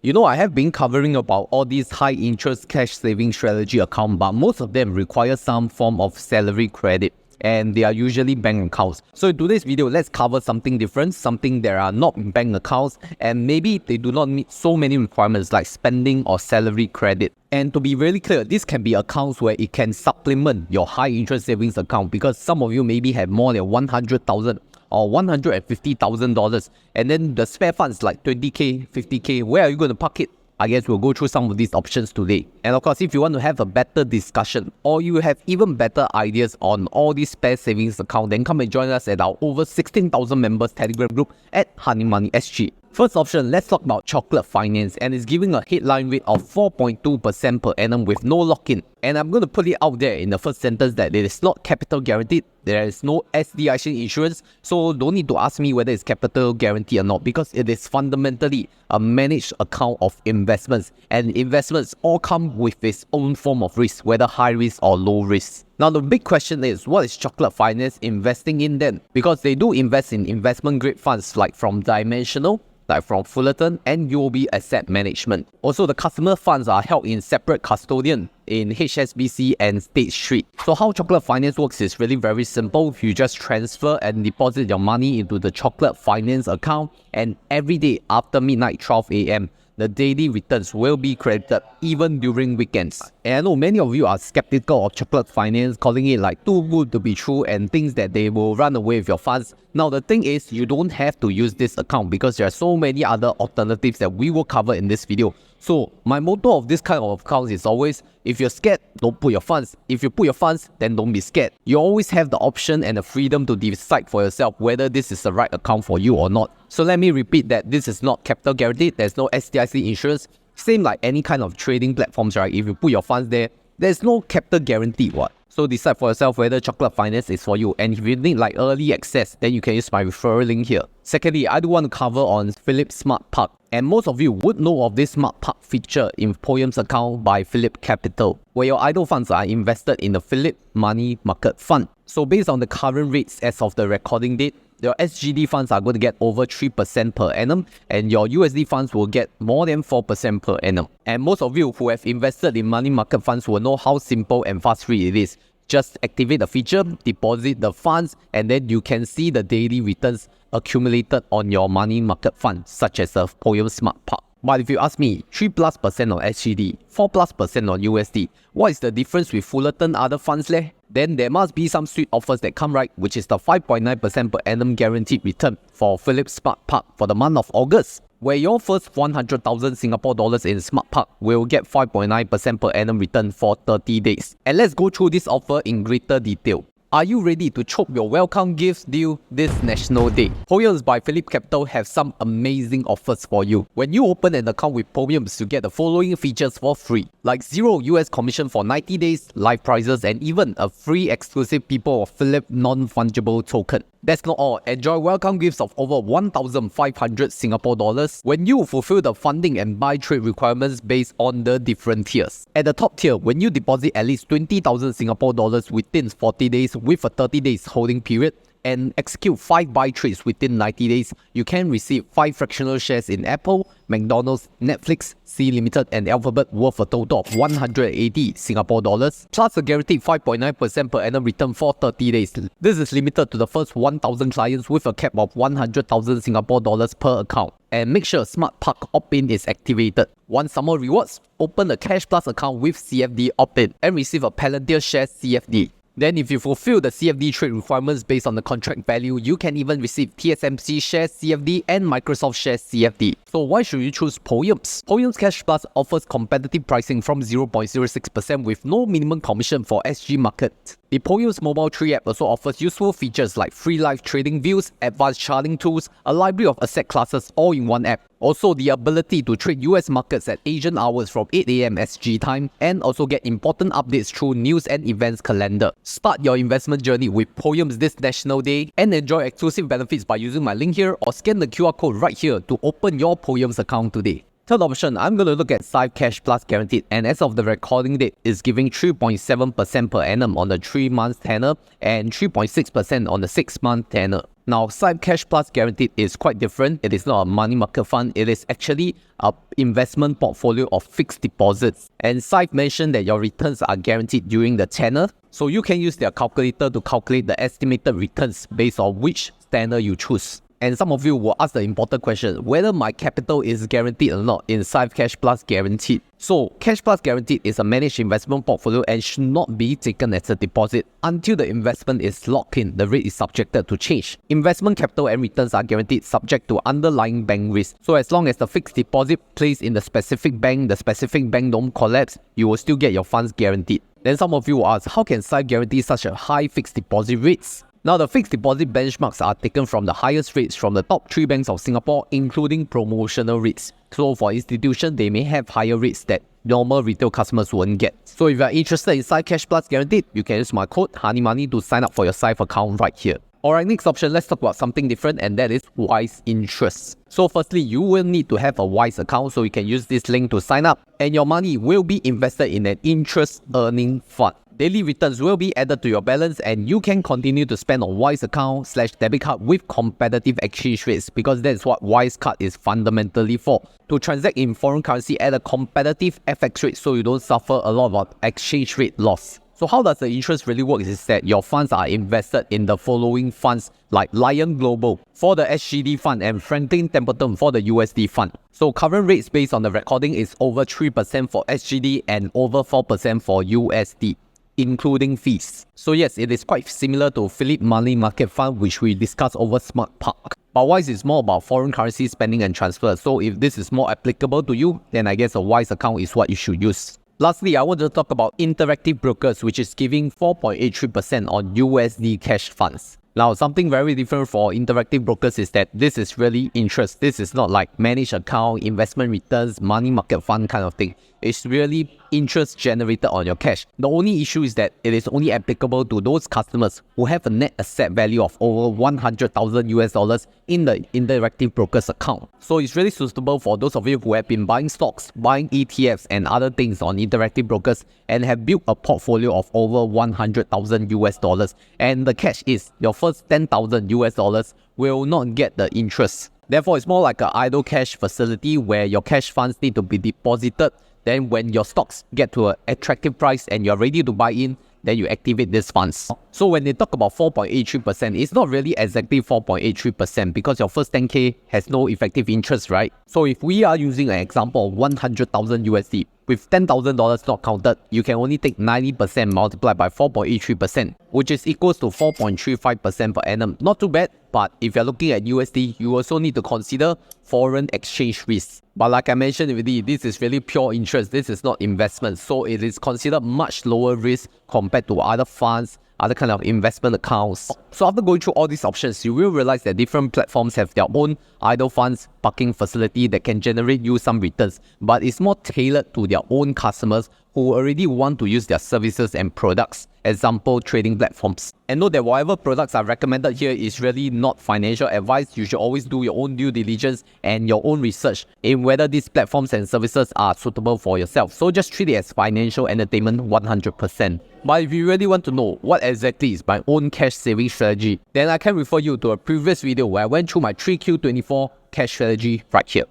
You know, I have been covering about all these high interest cash saving strategy accounts, but most of them require some form of salary credit, and they are usually bank accounts. So in today's video, let's cover something different, something that are not bank accounts, and maybe they do not meet so many requirements like spending or salary credit. And to be really clear, this can be accounts where it can supplement your high interest savings account, because some of you maybe have more than 100,000 or $150,000, and then the spare funds like 20k, 50k. Where are you going to park it? I guess we'll go through some of these options today. And of course, if you want to have a better discussion or you have even better ideas on all these spare savings account, then come and join us at our over 16,000 members Telegram group at Honey Money SG. First option, let's talk about chocolate finance, and it's giving a headline rate of 4.2% per annum with no lock-in. And I'm going to put it out there in the first sentence that it is not capital guaranteed. There is no SDIC insurance, so don't need to ask me whether it's capital guarantee or not, because it is fundamentally a managed account of investments, and investments all come with its own form of risk, whether high risk or low risk. Now the big question is, what is chocolate finance investing in then? Because they do invest in investment grade funds like from Dimensional, like from Fullerton and UOB Asset Management. Also, the customer funds are held in separate custodian in HSBC and State Street. So how chocolate finance works is really very simple. You just transfer and deposit your money into the chocolate finance account, and every day after midnight 12 a.m. the daily returns will be credited even during weekends. And I know many of you are skeptical of chocolate finance, calling it like too good to be true and thinks that they will run away with your funds. Now the thing is, you don't have to use this account because there are so many other alternatives that we will cover in this video. So my motto of this kind of accounts is always, if you're scared, don't put your funds. If you put your funds, then don't be scared. You always have the option and the freedom to decide for yourself whether this is the right account for you or not. So let me repeat that this is not capital guaranteed. There's no SDIC insurance. Same like any kind of trading platforms, right? If you put your funds there, there's no capital guarantee, what? So decide for yourself whether chocolate finance is for you. And if you need like early access, then you can use my referral link here. Secondly, I do want to cover on Phillip Smart Park. And most of you would know of this Smart Park feature in Poem's account by Phillip Capital, where your idle funds are invested in the Phillip Money Market Fund. So based on the current rates as of the recording date, your SGD funds are going to get over 3% per annum, and your USD funds will get more than 4% per annum. And most of you who have invested in money market funds will know how simple and fast-free it is. Just activate the feature, deposit the funds, and then you can see the daily returns accumulated on your money market fund, such as a Poem Smart Park. But if you ask me, 3+% on SGD, 4+% on USD, what is the difference with Fullerton other funds leh? Then there must be some sweet offers that come, right, which is the 5.9% per annum guaranteed return for Phillip Smart Park for the month of August, where your first 100,000 Singapore dollars in Smart Park will get 5.9% per annum return for 30 days. And let's go through this offer in greater detail. Are you ready to chop your welcome gifts deal this National Day? Poems by Phillip Capital have some amazing offers for you. When you open an account with Poems, you get the following features for free, like $0 US commission for 90 days, live prizes, and even a free exclusive People of Phillip non-fungible token. That's not all. Enjoy welcome gifts of over 1,500 Singapore dollars when you fulfill the funding and buy trade requirements based on the different tiers. At the top tier, when you deposit at least 20,000 Singapore dollars within 40 days with a 30 days holding period and execute 5 buy trades within 90 days, you can receive 5 fractional shares in Apple, McDonald's, Netflix, Sea Limited, and Alphabet worth a total of 180 Singapore dollars, plus a guaranteed 5.9% per annum return for 30 days. This is limited to the first 1,000 clients with a cap of 100,000 Singapore dollars per account. And make sure Smart Park opt-in is activated. Want some more rewards? Open a Cash Plus account with CFD opt-in and receive a Palantir Shares CFD. Then if you fulfill the CFD trade requirements based on the contract value, you can even receive TSMC Shares CFD and Microsoft Shares CFD. So why should you choose Poems? Poems Cash Plus offers competitive pricing from 0.06% with no minimum commission for SG Market. The Poems mobile tree app also offers useful features like free live trading views, advanced charting tools, a library of asset classes all in one app. Also the ability to trade US markets at Asian hours from 8 AM SG time, and also get important updates through news and events calendar. Start your investment journey with Poems this National Day and enjoy exclusive benefits by using my link here or scan the QR code right here to open your Poems account today. Third option, I'm going to look at Syfe Cash Plus Guaranteed, and as of the recording date, is giving 3.7% per annum on the 3 month tenor and 3.6% on the 6 month tenor. Now, Syfe Cash Plus Guaranteed is quite different. It is not a money market fund. It is actually an investment portfolio of fixed deposits. And Syfe mentioned that your returns are guaranteed during the tenor. So you can use their calculator to calculate the estimated returns based on which tenor you choose. And some of you will ask the important question, whether my capital is guaranteed or not in Syfe Cash Plus Guaranteed. So, Cash Plus Guaranteed is a managed investment portfolio and should not be taken as a deposit. Until the investment is locked in, the rate is subjected to change. Investment capital and returns are guaranteed subject to underlying bank risk. So, as long as the fixed deposit placed in the specific bank don't collapse, you will still get your funds guaranteed. Then some of you will ask, how can Syfe guarantee such a high fixed deposit rates? Now, the fixed deposit benchmarks are taken from the highest rates from the top 3 banks of Singapore, including promotional rates. So, for institutions, they may have higher rates that normal retail customers won't get. So, if you are interested in Syfe Cash Plus Guaranteed, you can use my code HoneyMoney to sign up for your Syfe account right here. Alright, next option, let's talk about something different, and that is Wise Interest. So firstly, you will need to have a Wise account, so you can use this link to sign up, and your money will be invested in an interest earning fund. Daily returns will be added to your balance, and you can continue to spend on Wise account / debit card with competitive exchange rates, because that's what Wise card is fundamentally for, to transact in foreign currency at a competitive FX rate so you don't suffer a lot of exchange rate loss. So how does the interest really work is that your funds are invested in the following funds like Lion Global for the SGD fund and Franklin Templeton for the USD fund. So current rates based on the recording is over 3% for SGD and over 4% for USD, including fees. So yes, it is quite similar to Phillip money market fund, which we discussed over Smart Park. But Wise is more about foreign currency spending and transfer. So if this is more applicable to you, then I guess a Wise account is what you should use. Lastly, I want to talk about Interactive Brokers, which is giving 4.83% on USD cash funds. Now, something very different for Interactive Brokers is that this is really interest. This is not like managed account, investment returns, money market fund kind of thing. It's really interest generated on your cash. The only issue is that it is only applicable to those customers who have a net asset value of over 100,000 US dollars in the Interactive Brokers account. So it's really suitable for those of you who have been buying stocks, buying ETFs and other things on Interactive Brokers and have built a portfolio of over 100,000 US dollars. And the catch is your first 10,000 US dollars will not get the interest. Therefore, it's more like an idle cash facility where your cash funds need to be deposited. Then when your stocks get to an attractive price and you're ready to buy in, then you activate these funds. So when they talk about 4.83%, it's not really exactly 4.83% because your first 10k has no effective interest, right? So if we are using an example of 100,000 USD, with $10,000 not counted, you can only take 90% multiplied by 4.83%, which is equals to 4.35% per annum. Not too bad, but if you're looking at USD, you also need to consider foreign exchange risks. But like I mentioned already, this is really pure interest. This is not investment, so it is considered much lower risk compared to other funds, other kind of investment accounts. So after going through all these options, you will realize that different platforms have their own idle funds parking facility that can generate you some returns, but it's more tailored to their own customers who already want to use their services and products. Example, trading platforms. And note that whatever products are recommended here is really not financial advice. You should always do your own due diligence and your own research in whether these platforms and services are suitable for yourself. So just treat it as financial entertainment 100%. But if you really want to know what exactly is my own cash saving strategy, then I can refer you to a previous video where I went through my 3Q24 cash strategy right here.